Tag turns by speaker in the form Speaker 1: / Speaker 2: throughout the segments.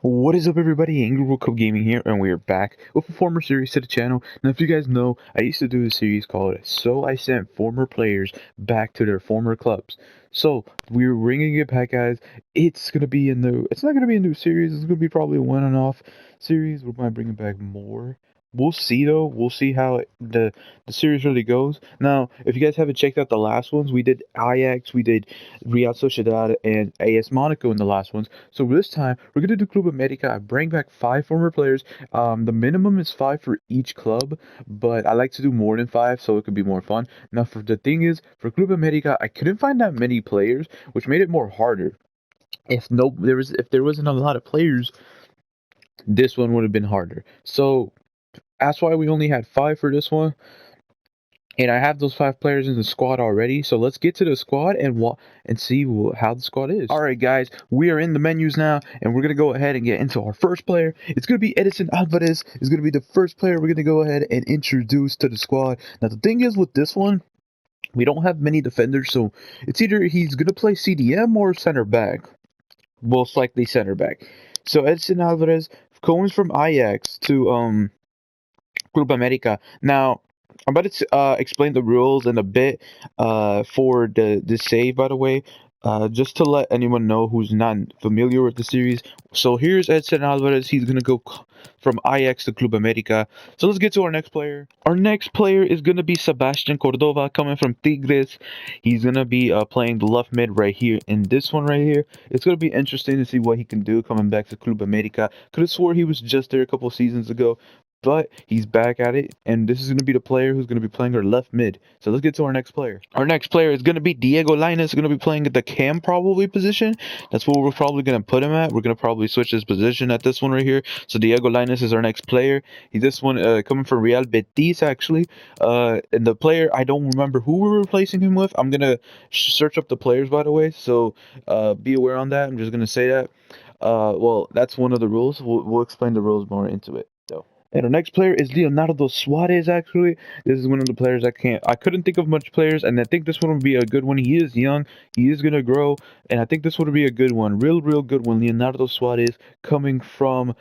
Speaker 1: What is up, everybody? Angry World Cup Gaming here, and we are back with a former series to the channel. Now, if you guys know, I used to do a series called So I Sent Former Players Back to Their Former Clubs. So, we're bringing it back, guys. It's not gonna be a new series. It's gonna be probably a one-and-off series. We might bring it back more. We'll see, though. We'll see how the series really goes. Now, if you guys haven't checked out the last ones, we did Ajax, we did Real Sociedad, and AS Monaco in the last ones. So this time, we're going to do Club América. I bring back 5 former players. The minimum is 5 for each club, but I like to do more than 5 so it could be more fun. Now, the thing is, for Club América, I couldn't find that many players, which made it more harder. If there wasn't a lot of players, this one would have been harder. So that's why we only had 5 for this one. And I have those 5 players in the squad already. So let's get to the squad and see how the squad is. All right, guys, we are in the menus now, and we're gonna go ahead and get into our first player. It's gonna be Edison Alvarez. Is gonna be the first player we're gonna go ahead and introduce to the squad. Now the thing is with this one, we don't have many defenders, so it's either he's gonna play CDM or center back. Most likely center back. So Edison Alvarez comes from Ajax to Club América. Now, I'm about to explain the rules in a bit for the save, by the way, just to let anyone know who's not familiar with the series. So here's Edson Alvarez. He's going to go from Ajax to Club América. So let's get to our next player. Our next player is going to be Sebastian Cordova coming from Tigres. He's going to be playing the left mid right here in this one right here. It's going to be interesting to see what he can do coming back to Club América. Could have swore he was just there a couple seasons ago, but he's back at it, and this is going to be the player who's going to be playing our left mid. So let's get to our next player. Our next player is going to be Diego Lainez, going to be playing at the cam probably position. That's what we're probably going to put him at. We're going to probably switch his position at this one right here. So Diego Lainez is our next player. This one coming from Real Betis, actually. And the player, I don't remember who we're replacing him with. I'm going to search up the players, by the way, so be aware on that. I'm just going to say that. Well, that's one of the rules. We'll explain the rules more into it, though. And our next player is Leonardo Suarez, actually. This is one of the players I couldn't think of much players, and I think this one would be a good one. He is young, he is going to grow, and I think this would be a good one. Real good one. Leonardo Suarez coming from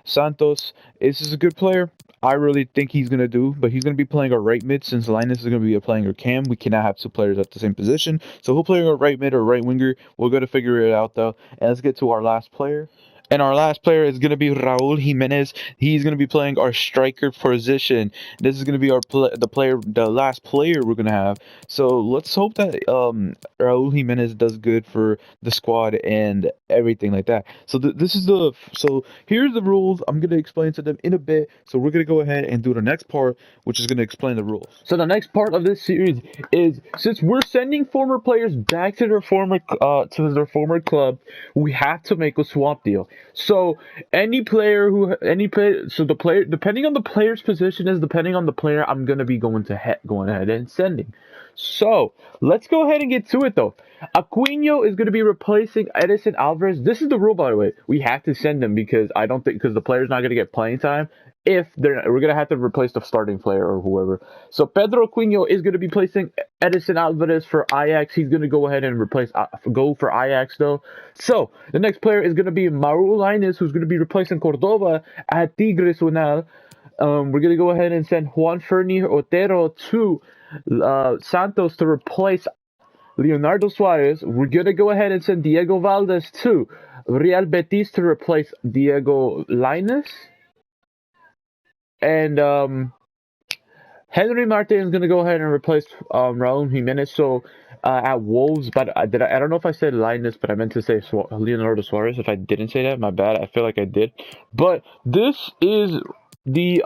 Speaker 1: Santos. This is a good player. I really think he's going to do, but he's going to be playing our right mid since Linus is going to be playing our cam. We cannot have 2 players at the same position, so he'll play our right mid or right winger. We're going to figure it out, though. And let's get to our last player. And our last player is going to be Raul Jimenez. He's going to be playing our striker position. This is going to be the last player we're going to have. So let's hope that Raul Jimenez does good for the squad and everything like that. So so here's the rules. I'm going to explain to them in a bit. So we're going to go ahead and do the next part, which is going to explain the rules. So the next part of this series is, since we're sending former players back to their former club, we have to make a swap deal. So the player, depending on the player's position, is depending on the player I'm gonna be going ahead and sending. So let's go ahead and get to it, though. Aquino is gonna be replacing Edison Alvarez. This is the rule, by the way. We have to send him because the player's not gonna get playing time. We're gonna have to replace the starting player or whoever. So Pedro Aquino is gonna be placing Edison Alvarez for Ajax. He's gonna go ahead and go for Ajax, though. So the next player is gonna be Raul Lainez, who's gonna be replacing Cordova at Tigres Unal. We're gonna go ahead and send Juan Ferni Otero to Santos to replace Leonardo Suarez. We're gonna go ahead and send Diego Valdez to Real Betis to replace Diego Lainez. And Henry Martin is going to go ahead and replace Raul Jimenez. So at Wolves, but I don't know if I said Linus, but I meant to say Leonardo Suarez. If I didn't say that, my bad. I feel like I did. But this is the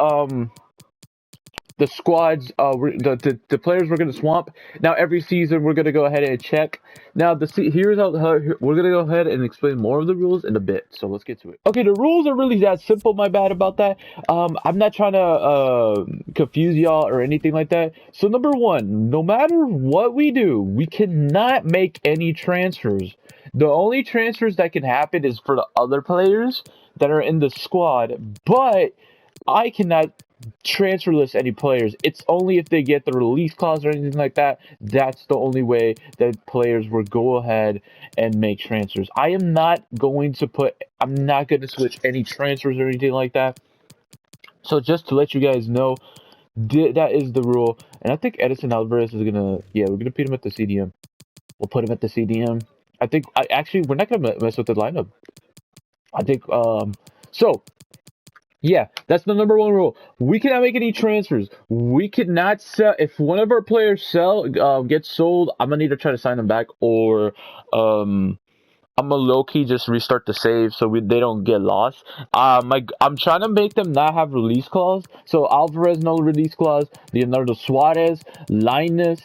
Speaker 1: squads, the players we're going to swap. Now, every season, we're going to go ahead and check. Now, here's how we're going to go ahead and explain more of the rules in a bit. So let's get to it. Okay, the rules are really that simple. My bad about that. I'm not trying to confuse y'all or anything like that. So number 1, no matter what we do, we cannot make any transfers. The only transfers that can happen is for the other players that are in the squad, but I cannot transfer list any players. It's only if they get the release clause or anything like that. That's the only way that players will go ahead and make transfers. I'm not going to switch any transfers or anything like that. So just to let you guys know, that is the rule. And I think Edison Alvarez is gonna, yeah, we're gonna put him at the CDM. We'll put him at the CDM. We're not gonna mess with the lineup. I think, so yeah, that's the number one rule. We cannot make any transfers. We cannot sell. If one of our players gets sold, I'm gonna need to try to sign them back, or I'm gonna low key just restart the save so they don't get lost. I'm trying to make them not have release clause. So Alvarez no release clause, Leonardo Suarez, Linus,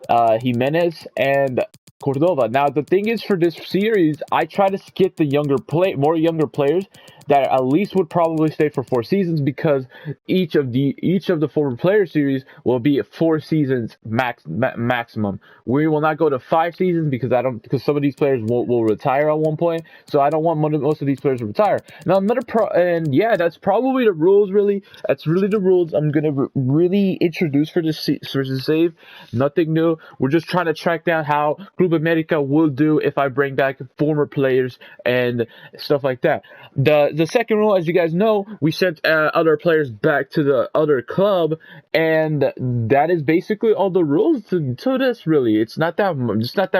Speaker 1: Jimenez, and Cordova. Now the thing is, for this series, I try to get the more younger players that at least would probably stay for 4 seasons, because each of the former player series will be 4 seasons maximum. We will not go to 5 seasons because some of these players will retire at one point. So I don't want most of these players to retire. Now and yeah, that's probably the rules. Really, that's really the rules I'm gonna really introduce for this save. Nothing new. We're just trying to track down how Club América will do if I bring back former players and stuff like that. The second rule, as you guys know, we sent other players back to the other club, and that is basically all the rules to this. Really, it's not that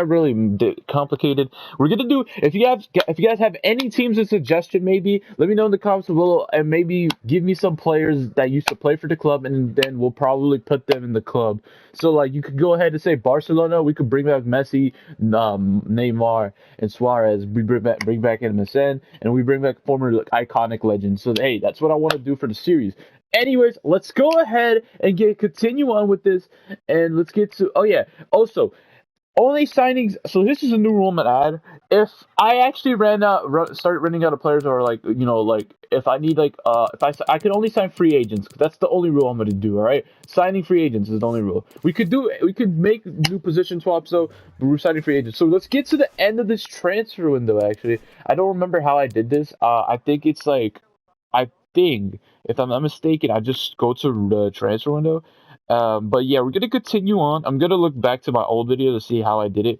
Speaker 1: really complicated. We're gonna do, if you guys have any teams of suggestion, maybe let me know in the comments below, and maybe give me some players that used to play for the club, and then we'll probably put them in the club. So like, you could go ahead and say Barcelona. We could bring back Messi, Neymar, and Suarez. We bring back MSN, and we bring back former iconic legends. So hey, that's what I want to do for the series. Anyways, let's go ahead and continue on with this, and let's get to, oh yeah, also only signings. So this is a new rule I'm gonna add. If I actually start running out of players, or like, like if I need, like, if I can only sign free agents, because that's the only rule I'm gonna do. All right, signing free agents is the only rule. We could make new position swaps, though, but we're signing free agents. So let's get to the end of this transfer window. Actually, I don't remember how I did this. I think it's like, if I'm not mistaken, I just go to the transfer window. But yeah, we're gonna continue on. I'm gonna look back to my old video to see how I did it.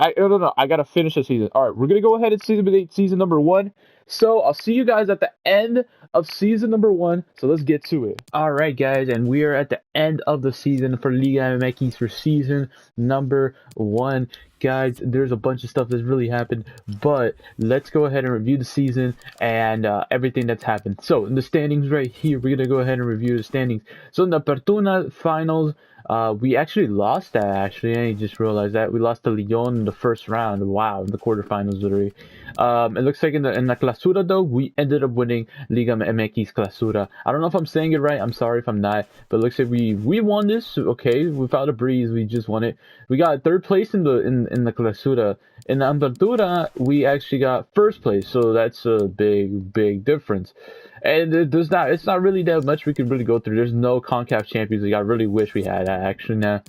Speaker 1: I don't know. I gotta finish the season. All right, we're gonna go ahead and season number 1. So I'll see you guys at the end of season number 1. So let's get to it. All right, guys, and we are at the end of the season for Liga MX for season number 1. Guys, there's a bunch of stuff that's really happened, but let's go ahead and review the season and everything that's happened. So in the standings right here, we're gonna go ahead and review the standings. So in the Apertura finals, we actually lost that. I just realized that we lost to Lyon in the first round. Wow, in the quarterfinals literally. It looks like in the Clausura, though, we ended up winning Liga MX Clausura. I don't know if I'm saying it right. I'm sorry if I'm not, but it looks like we won this. Okay, without a breeze, we just won it. We got 3rd place in the Clausura. In the Apertura, we actually got 1st place, so that's a big difference. And it's not really that much we could really go through. There's no CONCACAF Champions League. I really wish we had that, actually, now.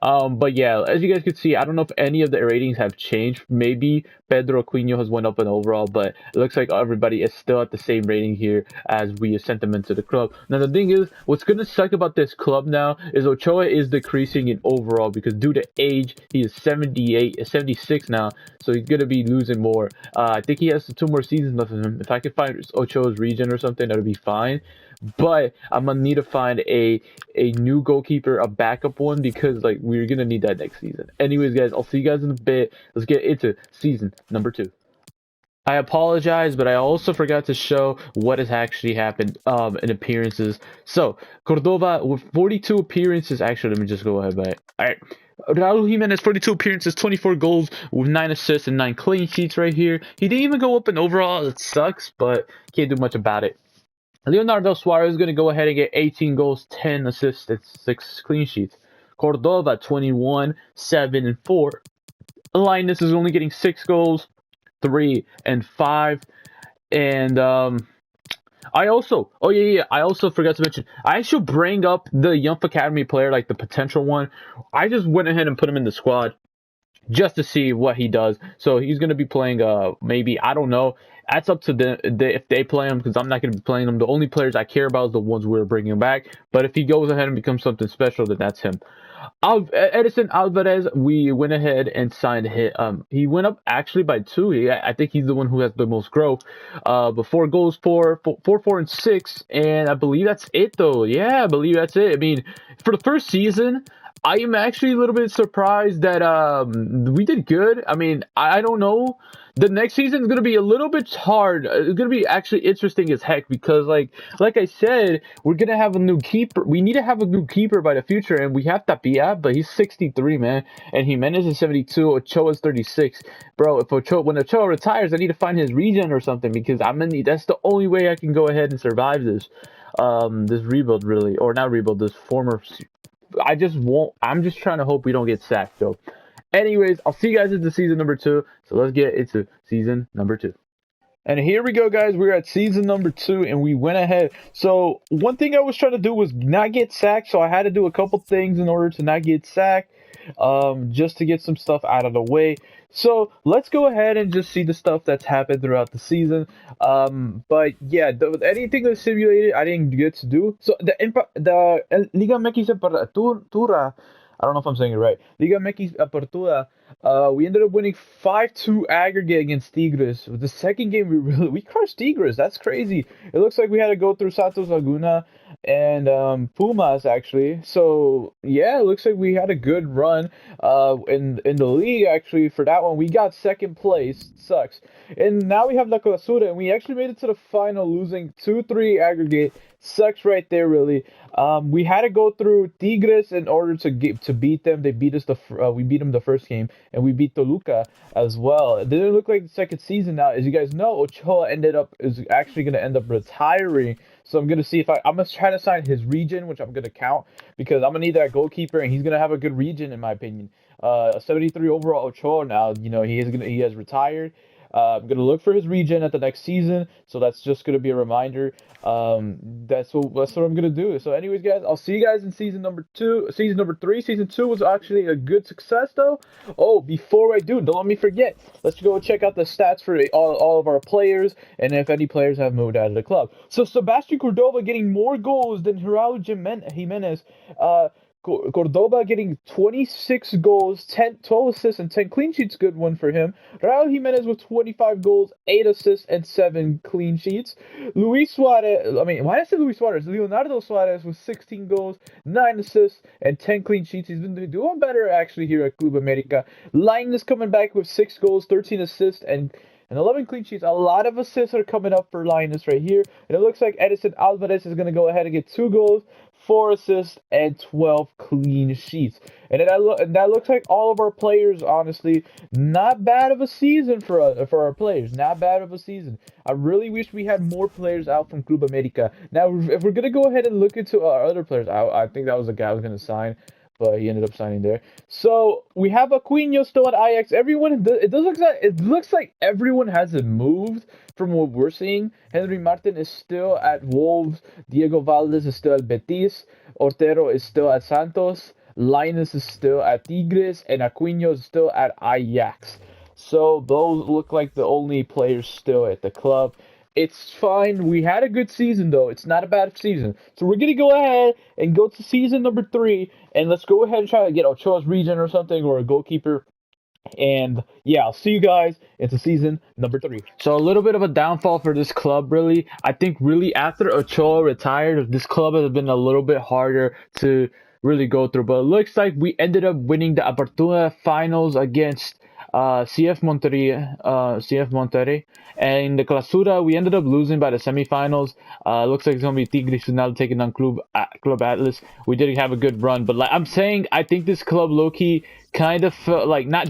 Speaker 1: But yeah, as you guys can see, I don't know if any of the ratings have changed. Maybe Pedro Aquino has went up in overall, but it looks like everybody is still at the same rating here as we sent them into the club. Now the thing is, what's gonna suck about this club now is Ochoa is decreasing in overall, because due to age, he is 76 now, so he's gonna be losing more. I think he has 2 more seasons left in him. If I could find Ochoa's regen or something, that would be fine. But I'm gonna need to find a new goalkeeper, a backup one, because like we're gonna need that next season. Anyways, guys, I'll see you guys in a bit. Let's get into season number 2. I apologize, but I also forgot to show what has actually happened in appearances. So Cordova with 42 appearances. Actually, let me just go ahead back. All right. Raul Jimenez, 42 appearances, 24 goals with 9 assists and 9 clean sheets right here. He didn't even go up in overall. It sucks, but can't do much about it. Leonardo Suarez is going to go ahead and get 18 goals, 10 assists, and 6 clean sheets. Cordova, 21, 7, and 4. Linus is only getting 6 goals, 3 and 5. And I also forgot to mention, I should bring up the Young Academy player, like the potential one. I just went ahead and put him in the squad just to see what he does. So he's going to be playing, maybe, I don't know. That's up to them if they play him, because I'm not going to be playing him. The only players I care about is the ones we're bringing back. But if he goes ahead and becomes something special, then that's him. Edison Alvarez, we went ahead and signed him. He went up actually by 2. I think he's the one who has the most growth. But 4 goals, 4, and 6, and I believe that's it though. Yeah, I believe that's it. I mean, for the first season, I am actually a little bit surprised that we did good. I mean, I don't know. The next season is gonna be a little bit hard. It's gonna be actually interesting as heck because, like I said, we're gonna have a new keeper. We need to have a new keeper by the future, and we have Tapia, but he's 63, man, and Jimenez is 72. Ochoa's 36, bro. If when Ochoa retires, I need to find his region or something because I'm gonna need. That's the only way I can go ahead and survive this rebuild, really, or not rebuild, this former. I just won't. I'm just trying to hope we don't get sacked, though. Anyways, I'll see you guys into season number 2. So let's get into season number 2. And here we go, guys. We're at season number 2, and we went ahead. So one thing I was trying to do was not get sacked. So I had to do a couple things in order to not get sacked, just to get some stuff out of the way. So let's go ahead and just see the stuff that's happened throughout the season. But yeah, anything that's simulated, I didn't get to do. So the Liga MX Apertura, I don't know if I'm saying it right. Liga MX Apertura. We ended up winning 5-2 aggregate against Tigres. The second game we crushed Tigres. That's crazy. It looks like we had to go through Santos Laguna and Pumas actually. So yeah, it looks like we had a good run in the league actually for that one. We got second place. Sucks. And now we have La Clausura, and we actually made it to the final, losing 2-3 aggregate. Sucks right there, really. We had to go through Tigres in order to beat them. They beat us we beat them the first game, and we beat Toluca as well. It didn't look like the second season now. As you guys know, Ochoa is actually going to end up retiring. So I'm going to see if I'm going to try to sign his region, which I'm going to count, because I'm going to need that goalkeeper, and he's going to have a good region, in my opinion. A 73 overall Ochoa now, he has retired. I'm going to look for his region at the next season, so that's just going to be a reminder. That's what I'm going to do. So anyways, guys, I'll see you guys in season number 2. Season number 3. Season 2 was actually a good success, though. Oh, before I do, don't let me forget. Let's go check out the stats for all of our players, and if any players have moved out of the club. So Sebastian Cordova getting more goals than Raul Jimenez. Cordoba getting 26 goals, 12 assists, and 10 clean sheets. Good one for him. Raul Jimenez with 25 goals, 8 assists, and 7 clean sheets. Why did I say Luis Suarez? Leonardo Suarez with 16 goals, 9 assists, and 10 clean sheets. He's been doing better, actually, here at Club América. Linus coming back with 6 goals, 13 assists, and 11 clean sheets. A lot of assists are coming up for Linus right here. And it looks like Edison Alvarez is going to go ahead and get 2 goals, 4 assists, and 12 clean sheets. And that looks like all of our players, honestly, not bad of a season for our players. Not bad of a season. I really wish we had more players out from Club América. Now, if we're going to go ahead and look into our other players, I think that was a guy I was going to sign, but he ended up signing there. So we have Aquino still at Ajax. It looks like everyone hasn't moved from what we're seeing. Henry Martin is still at Wolves. Diego Valdez is still at Betis. Ortero is still at Santos. Linus is still at Tigres, and Aquino is still at Ajax. So those look like the only players still at the club. It's fine. We had a good season, though. It's not a bad season. So we're going to go ahead and go to season number 3. And let's go ahead and try to get Ochoa's region or something, or a goalkeeper. And yeah, I'll see you guys into season number 3. So a little bit of a downfall for this club, really. I think really after Ochoa retired, this club has been a little bit harder to really go through. But it looks like we ended up winning the Apertura finals against CF Monterrey, and in the Clausura we ended up losing by the semifinals. Looks like it's gonna be Tigres now taking on Club Atlas. We did have a good run, but like I'm saying, I think this club low-key kind of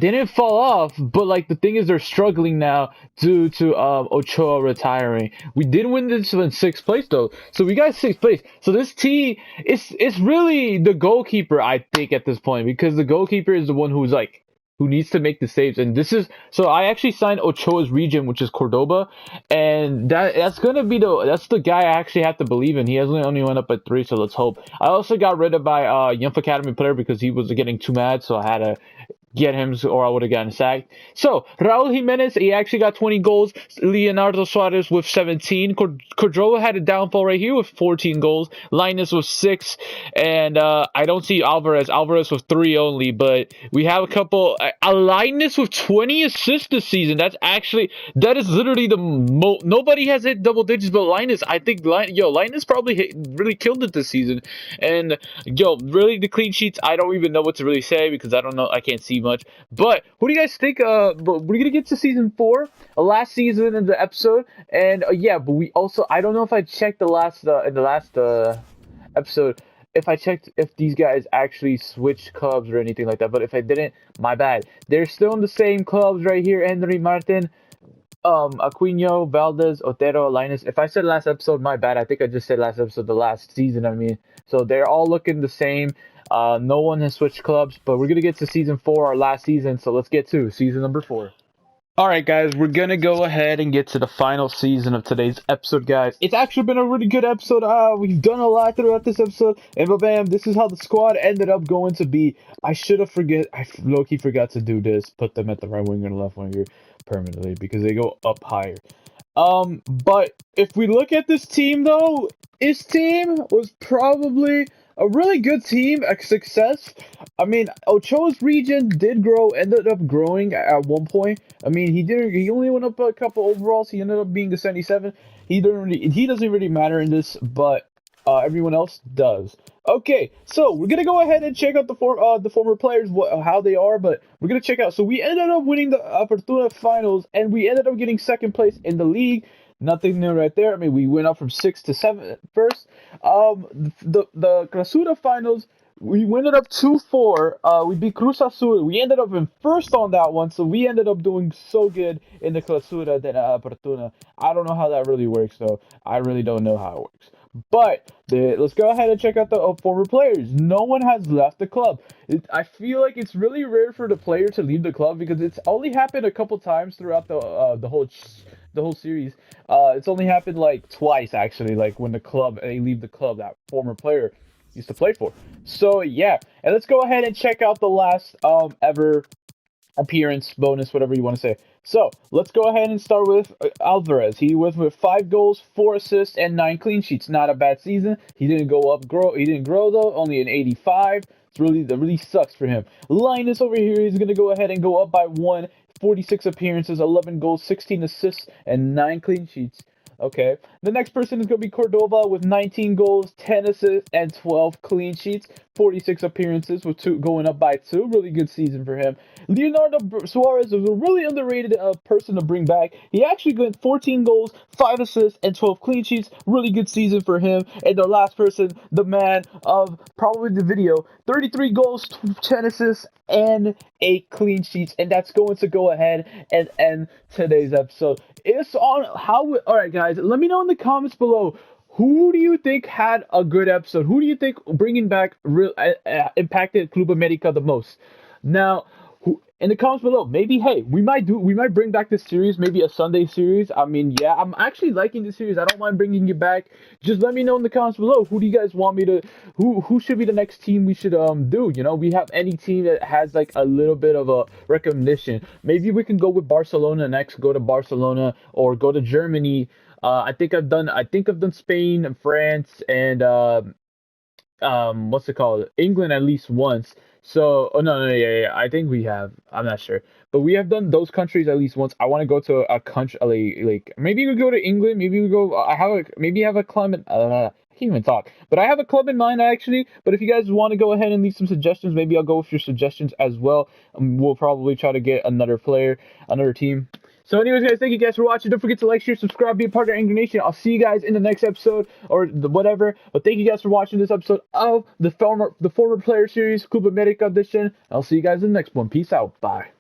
Speaker 1: didn't fall off, but like the thing is they're struggling now due to Ochoa retiring. We did win this in 6th place though, so we got 6th place. So this team, it's really the goalkeeper, I think, at this point, because the goalkeeper is the one who needs to make the saves. And so I actually signed Ochoa's region, which is Cordoba, and that's the guy I actually have to believe in. He has only went up at 3, so let's hope. I also got rid of my Youth Academy player because he was getting too mad, so I had to get him, or I would have gotten sacked. So Raul Jimenez, he actually got 20 goals. Leonardo Suarez with 17. Cordova had a downfall right here with 14 goals. Linus with 6, and I don't see Alvarez. Alvarez with 3 only, but we have a couple. Linus with 20 assists this season. That is literally the nobody has hit double digits, but Linus. I think Linus probably really killed it this season, and really the clean sheets. I don't even know what to really say because I don't know. I can't see much. But who do you guys think? But we're gonna get to season 4, last season in the episode, and yeah. But we also, I don't know if I checked the last in the last episode if I checked if these guys actually switched clubs or anything like that. But if I didn't, my bad. They're still in the same clubs right here. Henry Martin, Aquino, Valdez, Otero, Linus. If I said last episode, my bad. I think I just said last episode, the last season. I mean, so they're all looking the same. No one has switched clubs, but we're gonna get to season 4, our last season. So let's get to season number 4. All right, guys, we're gonna go ahead and get to the final season of today's episode, guys. It's actually been a really good episode. We've done a lot throughout this episode, and bam, this is how the squad ended up going to be. I low-key forgot to do this. Put them at the right winger and left winger permanently because they go up higher. But if we look at this team, though, this team was probably a really good team, a success. I mean, Ochoa's region ended up growing at one point. I mean, he only went up a couple overalls. He ended up being a 77. He doesn't really matter in this, but everyone else does. Okay, so we're gonna go ahead and check out the former players, how they are, but we're gonna check out. So we ended up winning the Apertura finals, and we ended up getting second place in the league. Nothing new right there. I mean, we went up from 6th to 7th first. The Clausura finals, we ended up 2-4. We beat Cruz Azul. We ended up in first on that one, so we ended up doing so good in the Clausura than Apertura. I don't know how that really works, though. I really don't know how it works. But let's go ahead and check out the former players. No one has left the club. I feel like it's really rare for the player to leave the club because it's only happened a couple times throughout the whole series. It's only happened like twice actually, like when they leave the club that former player used to play for. So yeah, and let's go ahead and check out the last ever appearance bonus, whatever you want to say. So let's go ahead and start with Alvarez. He was with 5 goals, 4 assists, and 9 clean sheets. Not a bad season. He didn't grow though. Only an 85. That really sucks for him. Linus over here, he's gonna go ahead and go up by 1. 46 appearances, 11 goals, 16 assists, and 9 clean sheets. Okay. The next person is going to be Cordova with 19 goals, 10 assists, and 12 clean sheets. 46 appearances with 2 going up by 2. Really good season for him. Leonardo Suarez is a really underrated person to bring back. He actually got 14 goals, 5 assists, and 12 clean sheets. Really good season for him. And the last person, the man of probably the video, 33 goals, 10 assists, and 8 clean sheets. And that's going to go ahead and end today's episode. It's on alright guys, let me know in the comments below, who do you think had a good episode? Who do you think bringing back impacted Club América the most? Now, in the comments below, maybe, hey, we might bring back this series, maybe a Sunday series. I mean, yeah, I'm actually liking this series. I don't mind bringing it back. Just let me know in the comments below. Who do you guys want me to? Who should be the next team we should do? You know, we have any team that has like a little bit of a recognition. Maybe we can go with Barcelona next. Go to Barcelona or go to Germany. I think I've done Spain and France and what's it called? England at least once. So, yeah, I think we have. I'm not sure, but we have done those countries at least once. I want to go to a country like maybe we go to England. Maybe we go. I have a club in. I can't even talk, but I have a club in mind actually. But if you guys want to go ahead and leave some suggestions, maybe I'll go with your suggestions as well. We'll probably try to get another player, another team. So anyways, guys, thank you guys for watching. Don't forget to like, share, subscribe, be a part of our Angry Nation. I'll see you guys in the next episode or whatever. But thank you guys for watching this episode of the former player series, Club America edition. I'll see you guys in the next one. Peace out. Bye.